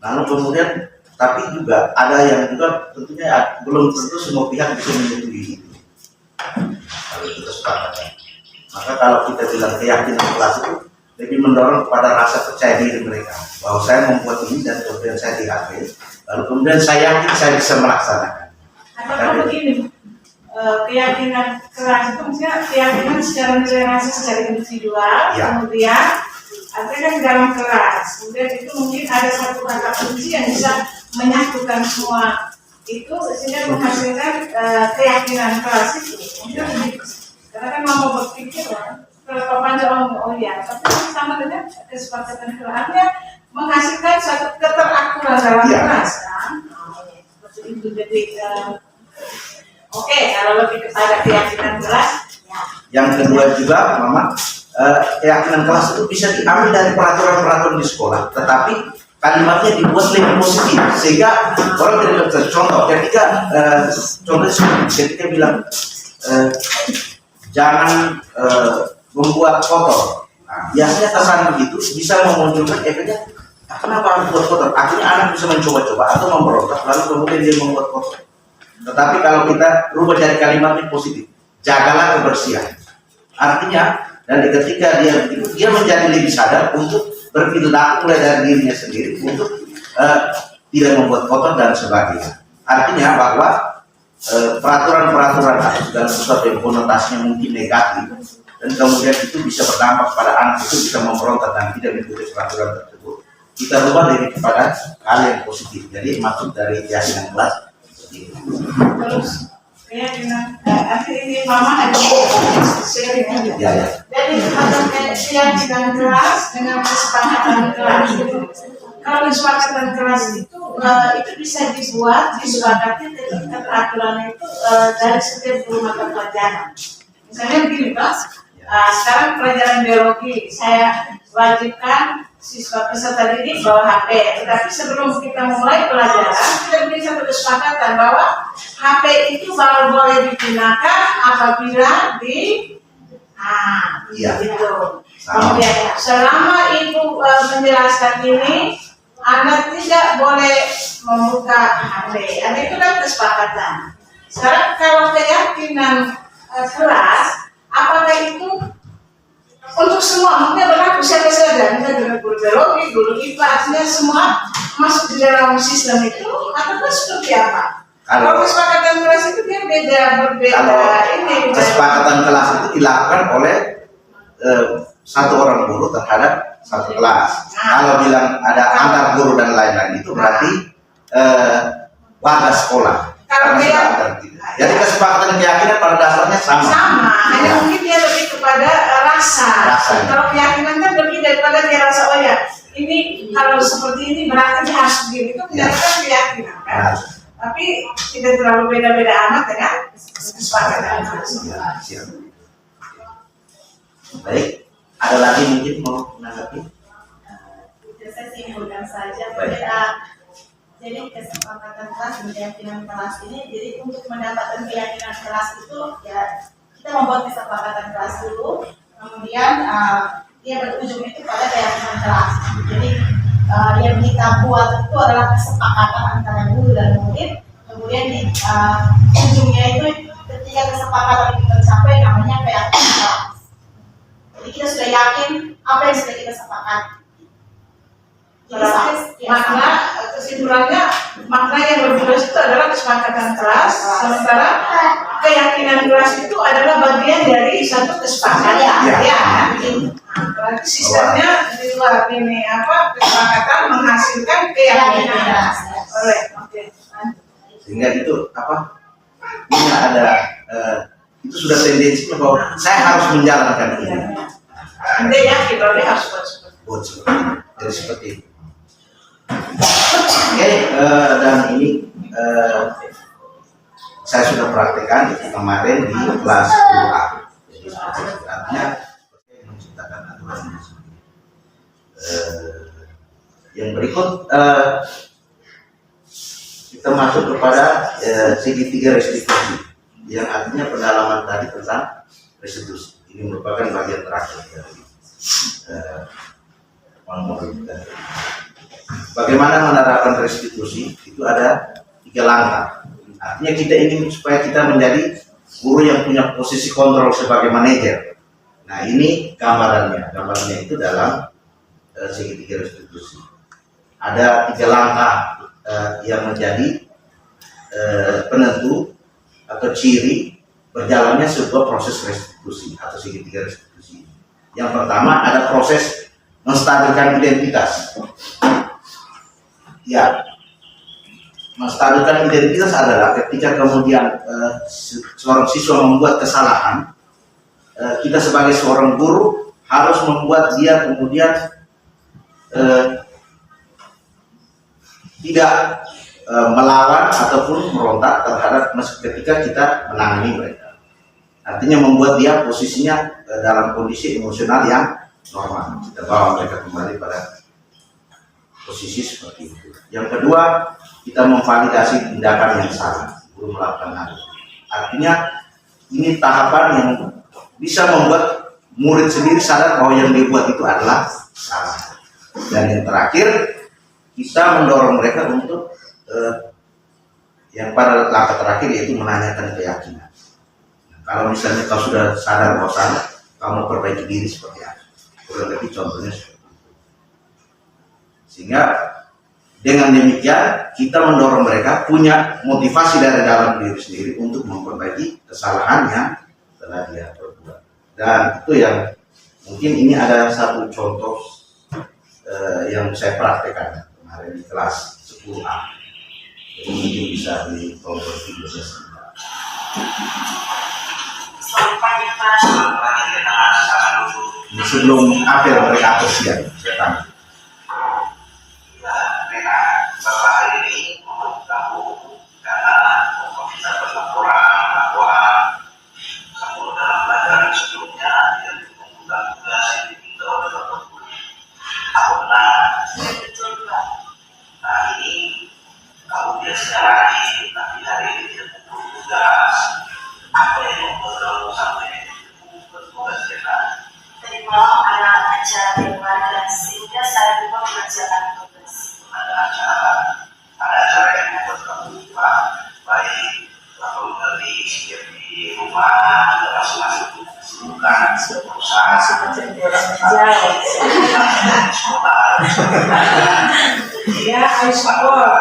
Lalu kemudian tapi juga ada yang juga tentunya belum tentu semua pihak bisa menyetujui itu. Kalau itu kesepakatan. Maka kalau kita bilang keyakinan kelas itu lebih mendorong kepada rasa percaya diri mereka bahwa saya membuat ini dan kemudian saya dihargai, lalu kemudian saya yakin saya bisa melaksanakan. Atau begini, keyakinan kelas itu maksudnya keyakinan secara nilai rasa secara individual, Ya. kemudian ada kan dalam kelas, kemudian itu mungkin ada satu kata kunci yang bisa menyatukan semua itu sehingga menghasilkan keyakinan kelas itu. Mungkin begitu. Karena kan mau berpikir kalau Pak Panca oh iya, tapi sama dengan kesepakatan kelasnya menghasilkan suatu keterakuran dalam Ya. kelas kan. Seperti itu jadi oke, kalau lebih kepada keyakinan kelas, ya. Yang kedua juga, Mama, keyakinan kelas itu bisa diambil dari peraturan-peraturan di sekolah, tetapi kalimatnya dibuat lebih positif sehingga orang tidak bisa. Contoh, ketika bilang jangan membuat kotor. Nah, biasanya kesan begitu bisa memunculkan efeknya. Kenapa harus buat kotor? Akhirnya anak bisa mencoba-coba atau memberontak, lalu kemudian dia membuat kotor. Tetapi kalau kita rubah dari kalimatnya positif, jagalah kebersihan. Artinya, dan ketika dia begitu, dia menjadi lebih sadar untuk berperilaku mulai dari dirinya sendiri untuk tidak membuat kotor dan sebagainya. Artinya bahwa peraturan-peraturan atau segala sesuatu yang konotasinya mungkin negatif dan kemudian itu bisa berdampak pada anak itu bisa memberontak dan tidak mengikuti peraturan tersebut, kita rubah dari kepada hal yang positif. Jadi maksud dari keyakinan kelas seperti itu. Terus keyakinan, nanti ini mama ada sharing aja. Ya, ya. Jadi ada keyakinan kelas dengan kesepakatan kelas. Kalau kesepakatan kelas itu bisa dibuat, disepakati keteraturan itu dari setiap guru mata pelajaran. Misalnya begini Pak, sekarang pelajaran biologi saya wajibkan siswa peserta didik bawa HP. Tetapi sebelum kita mulai pelajaran, kita bikin satu kesepakatan bahwa HP itu baru boleh digunakan apabila Iya. gitu. Kemudian selama ibu menjelaskan ini, Anda tidak boleh membuka HP. Ada itu kan kesepakatan. Sekarang kalau keyakinan kelas, apakah itu untuk semua? Mungkin berlaku siapa saja, misalnya guru biologi, guru IPA, artinya semua masuk di dalam sistem itu, atau seperti apa? Kalau kesepakatan kelas itu dia berbeda Kalau ini. kesepakatan kelas itu dilakukan oleh satu orang guru terhadap satu kelas. Kalau bilang ada antar guru dan lain-lain itu berarti warga sekolah. Kalau Karena dia- sudah antar gitu. Jadi kesepakatan keyakinan pada dasarnya sama. Sama, hanya Ya. mungkin dia lebih kepada rasa. Rasanya. Kalau keyakinan kan lebih daripada dia rasa, oh ya, ini kalau seperti ini berarti dia harus begini. Itu menyatakan keyakinan kan. Nah, Tapi tidak terlalu beda-beda amat dengan kesepakatan. ya, siap. Baik, ada lagi mungkin mau menanggapi? Saya simpulkan saja Baik. jadi kesepakatan kelas dan keyakinan kelas ini, jadi untuk mendapatkan keyakinan kelas itu ya kita membuat kesepakatan kelas dulu, kemudian dia berujung itu pada keyakinan kelas. Jadi yang kita buat itu adalah kesepakatan antara guru dan murid, kemudian kemudian di ujungnya itu ketika kesepakatan itu tercapai namanya keyakinan. Jadi kita sudah yakin apa yang sudah kita sepakati. Makna kesimpulannya, makna yang lebih luas itu adalah kesepakatan kelas, sementara keyakinan kelas itu adalah bagian dari satu kesepakatan. Ya. Berarti sistemnya di luar ini kesepakatan menghasilkan keyakinan. Oke. Sehingga itu ini ada itu sudah tendensinya bahwa saya harus menjalankan ini. Anda yakin bahwa dia harus Buat seperti ini. Jadi seperti itu. Oke, dan ini saya sudah praktekkan kemarin di kelas 2A. Jadi artinya menciptakan aturan ini. Yang berikut kita masuk kepada segitiga restitusi, yang artinya pendalaman tadi tentang restitusi. Ini merupakan bagian terakhir dari bagaimana menerapkan restitusi. Itu ada 3 langkah. Artinya kita ingin supaya kita menjadi guru yang punya posisi kontrol sebagai manajer. Nah, ini gambarannya. Gambarannya itu dalam segitiga restitusi. Ada 3 langkah yang menjadi penentu atau ciri berjalannya sebuah proses restitusi atau segitiga restitusi. Yang pertama ada proses menstabilkan identitas. Ya, menstabilkan identitas adalah ketika kemudian seorang siswa membuat kesalahan, kita sebagai seorang guru harus membuat dia kemudian tidak melawan ataupun merontak terhadap ketika kita menangani mereka. Artinya membuat dia posisinya dalam kondisi emosional yang normal. Kita bawa mereka kembali pada posisi seperti itu. Yang kedua, kita memvalidasi tindakan yang salah, guru melakukan hal. Artinya ini tahapan yang bisa membuat murid sendiri sadar bahwa yang dibuat itu adalah salah. Dan yang terakhir, kita mendorong mereka untuk yang pada langkah terakhir yaitu menanyakan keyakinan. Nah, kalau misalnya kau sudah sadar bahwa salah, kamu perbaiki diri seperti apa? Kurang lebih contohnya seperti itu. Sehingga dengan demikian kita mendorong mereka punya motivasi dari dalam diri sendiri untuk memperbaiki kesalahan yang telah dia perbuat. Dan itu yang mungkin ini ada satu contoh yang saya praktekkan kemarin di kelas 10A. Jadi mungkin bisa ditonton videonya sebentar. Ini sebelum akhir mereka siang, saya tanya. Ya, I support.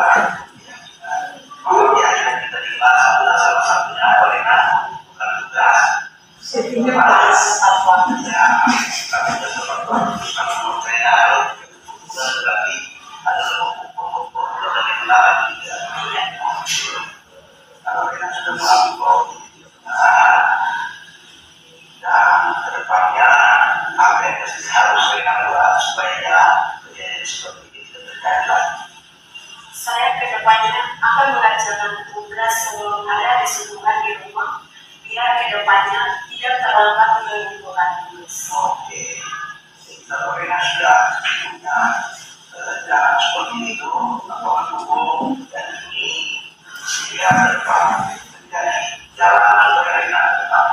Settingnya pas. Saya kedepannya akan mengajarkan tugas sebelum ada kesibukan di rumah, biar kedepannya tidak terlambat mengumpulkan tugas. Oke, kita sudah punya jalan seperti itu, atau mendukung dan ini sehingga depan menjadi jalan agar Rena tetap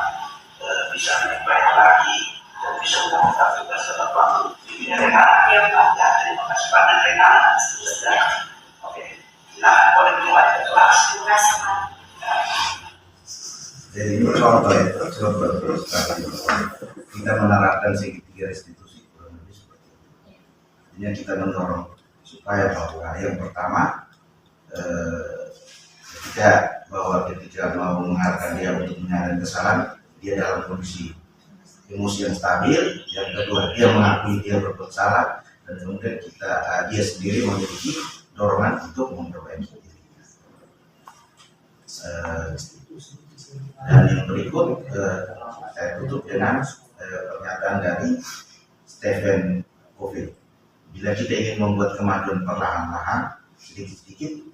bisa lebih baik lagi dan bisa melakukan tugas tepat waktu. Ini Rena, ya terima kasih banyak Rena. Oke, nah boleh mulai ke kelas. Terima kasih. betul sekali. Kita menerapkan segitiga restitusi kurang lebih seperti itu. Artinya kita mendorong supaya bahwa yang pertama ketika mau mengarahkan dia untuk menyadari kesalahan, dia dalam kondisi emosi yang stabil. Yang kedua, dia mengakui dia berbuat salah, dan kemudian dia sendiri memiliki dorongan untuk memperbaiki dirinya. Dan yang berikut saya tutup dengan pernyataan dari Stephen Covey. Bila kita ingin membuat kemajuan perlahan-lahan, sedikit-sedikit,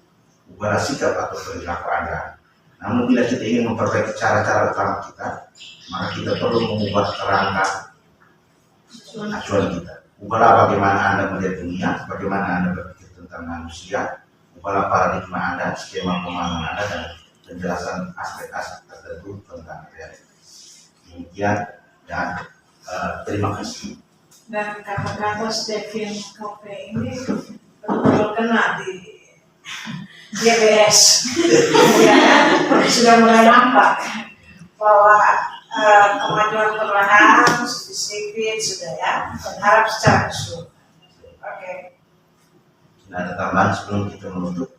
ubahlah sikap atau perilaku Anda. Namun bila kita ingin memperbaiki cara-cara utama kita, maka kita perlu mengubah kerangka acuan kita. Ubahlah bagaimana Anda melihat dunia, bagaimana Anda berpikir tentang manusia, ubahlah paradigma Anda, skema pemahaman Anda, dan penjelasan aspek-aspek tertentu tentang realitas. Demikian dan terima kasih. Dan kata-kata Stephen Covey ini betul kena di GBS. Ya kan? Sudah mulai nampak bahwa kemajuan perlahan sedikit sudah ya, berharap secara keseluruhan. Oke. Tidak ada tambahan sebelum kita menutup?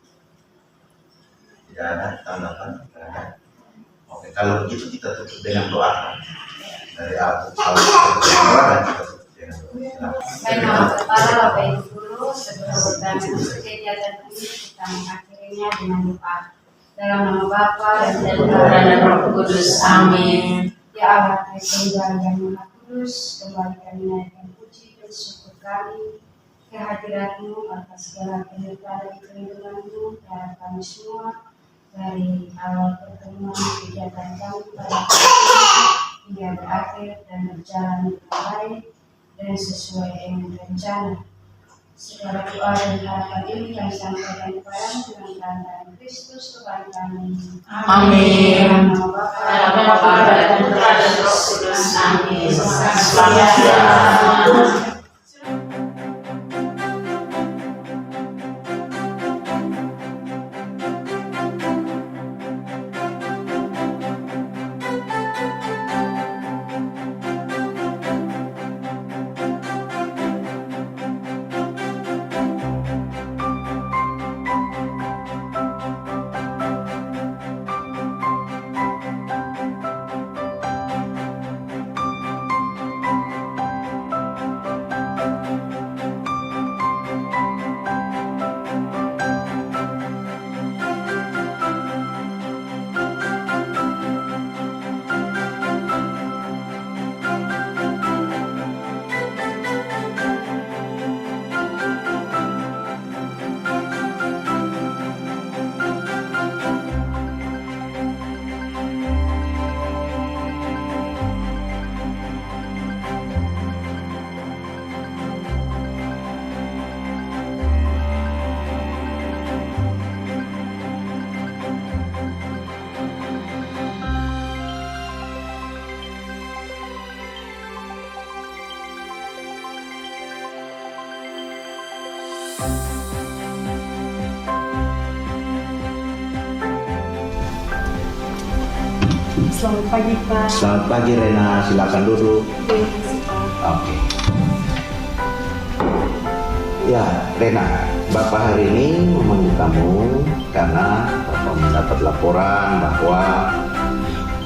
Tidak ada tambahan? Tidak ada. Oke, kalau begitu kita tutup dengan doa dari Al-Fatihah dan kita tutup dengan doa. Baik, nama kepala Bapak Ibu Guru, sebelum bertanya kegiatan ini kita mengakhirinya dengan doa. Dalam nama Bapa dan Dan Roh Kudus. Amin. Ya Allah, Tunggal yang Maha Kudus, kembali kami naikkan puji dan syukur kami kehadiratmu atas segala penyertaan dan perlindunganmu terhadap kami semua dari awal pertemuan kegiatan kami pada hari ini hingga berakhir dan berjalan dengan baik dan sesuai dengan rencana. Segala doa dan harapan ini kami sampaikan kepadamu dengan tanda Kristus Tuhan kami. Amin. Dalam nama Bapa Dan Bapa dan Putra dan Roh Kudus. Amin. Selamat siang. Selamat pagi, Pak. Selamat pagi Rena, silakan duduk. Terima kasih, Pak. Oke. Ya, Rena, Bapak hari ini memanggil kamu karena Bapak mendapat laporan bahwa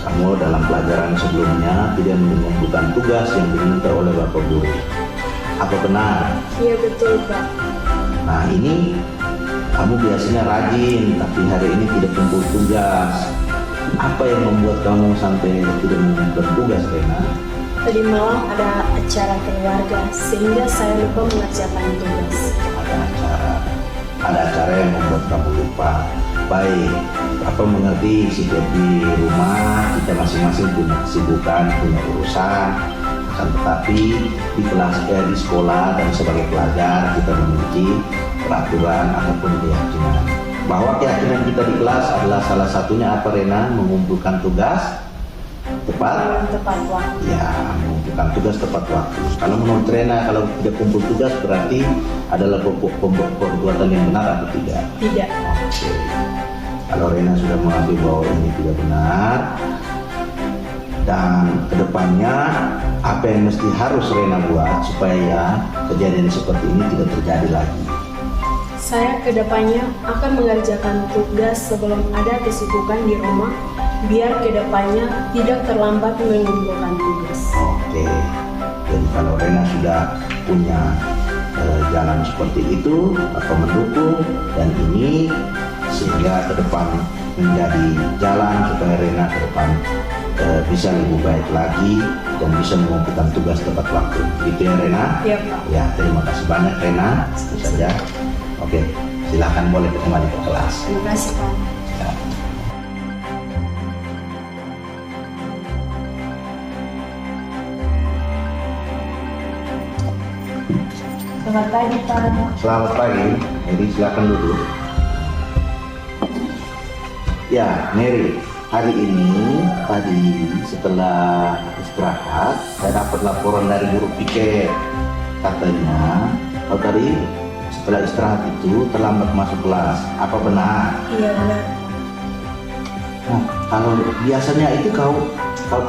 kamu dalam pelajaran sebelumnya tidak mengumpulkan tugas yang diminta oleh Bapak Guru. Apa benar? Iya, betul, Pak. Nah, ini kamu biasanya rajin, tapi hari ini tidak kumpul tugas. Apa yang membuat kamu sampai tidak mengumpulkan tugas, Rena? Tadi malam ada acara keluarga, sehingga saya lupa mengerjakan tugas. Ada acara yang membuat kamu lupa. Baik, Bapak mengerti setiap di rumah kita masing-masing punya kesibukan, punya urusan. Akan tetapi di sekolah dan sebagai pelajar kita memiliki peraturan ataupun keyakinan. Bahwa keyakinan kita di kelas adalah salah satunya apa, Rena? Mengumpulkan tugas tepat waktu. Ya, mengumpulkan tugas tepat waktu. Kalau menurut Rena, kalau tidak kumpul tugas berarti adalah perbuatan yang benar atau tidak? Tidak. Oke. Kalau Rena sudah mengakui bahwa ini tidak benar Dan kedepannya apa yang mesti harus Rena buat supaya kejadian seperti ini tidak terjadi lagi? Saya kedepannya akan mengerjakan tugas sebelum ada kesibukan di rumah, biar kedepannya tidak terlambat mengumpulkan tugas. Oke, jadi kalau Rena sudah punya jalan seperti itu atau mendukung dan ini sehingga ke depan menjadi jalan supaya Rena ke depan bisa lebih baik lagi dan bisa mengumpulkan tugas tepat waktu. Gitu ya Rena? Iya Pak. Ya, terima kasih banyak Rena. Itu saja. Oke, silakan boleh kembali ke kelas. Terima kasih Pak. Ya. Selamat pagi Pak. Selamat pagi, jadi silakan duduk. Ya, Mary, hari ini tadi setelah istirahat saya dapat laporan dari guru piket. Katanya kau tadi setelah istirahat itu terlambat masuk kelas. Apa benar? Iya benar. Nah, kalau biasanya itu kau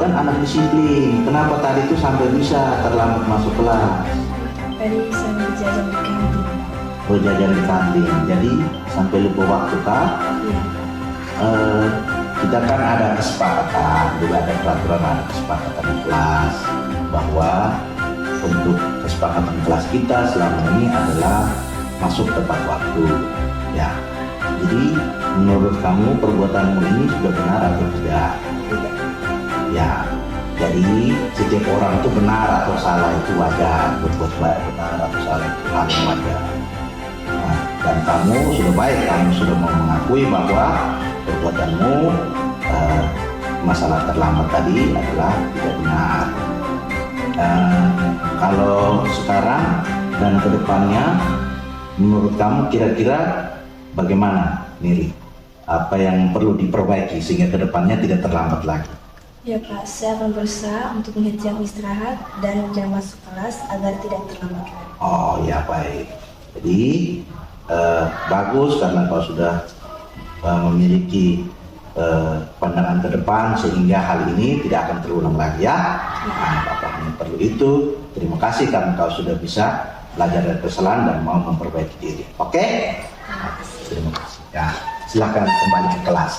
kan anak disiplin. Kenapa tadi itu sampai bisa terlambat masuk kelas? Tadi saya berjajan di kantin. Berjajan di kantin, jadi sampai lupa waktu kah? Iya. Kita kan ada kesepakatan, juga ada peraturan, ada kesepakatan di kelas bahwa untuk kesepakatan kelas kita selama ini adalah masuk tepat waktu. Ya, jadi menurut kamu perbuatanmu ini sudah benar atau tidak? Tidak. Ya, jadi setiap orang itu benar atau salah itu wajar, berbuat baik benar atau salah itu hal yang wajar. Nah, dan kamu sudah baik, kamu sudah mau mengakui bahwa perbuatanmu masalah terlambat tadi adalah tidak benar. Kalau sekarang dan kedepannya menurut kamu kira-kira bagaimana Miri? Apa yang perlu diperbaiki sehingga kedepannya tidak terlambat lagi? Ya Pak, saya akan berusaha untuk melihat jam istirahat dan jam masuk kelas agar tidak terlambat lagi. Oh ya, baik. Jadi bagus karena kau sudah memiliki pandangan ke depan sehingga hal ini tidak akan terulang lagi ya. Nah, Bapak hanya perlu itu. Terima kasih karena kau sudah bisa belajar dari kesalahan dan mau memperbaiki diri. Oke? Terima kasih. Ya, silakan kembali ke kelas.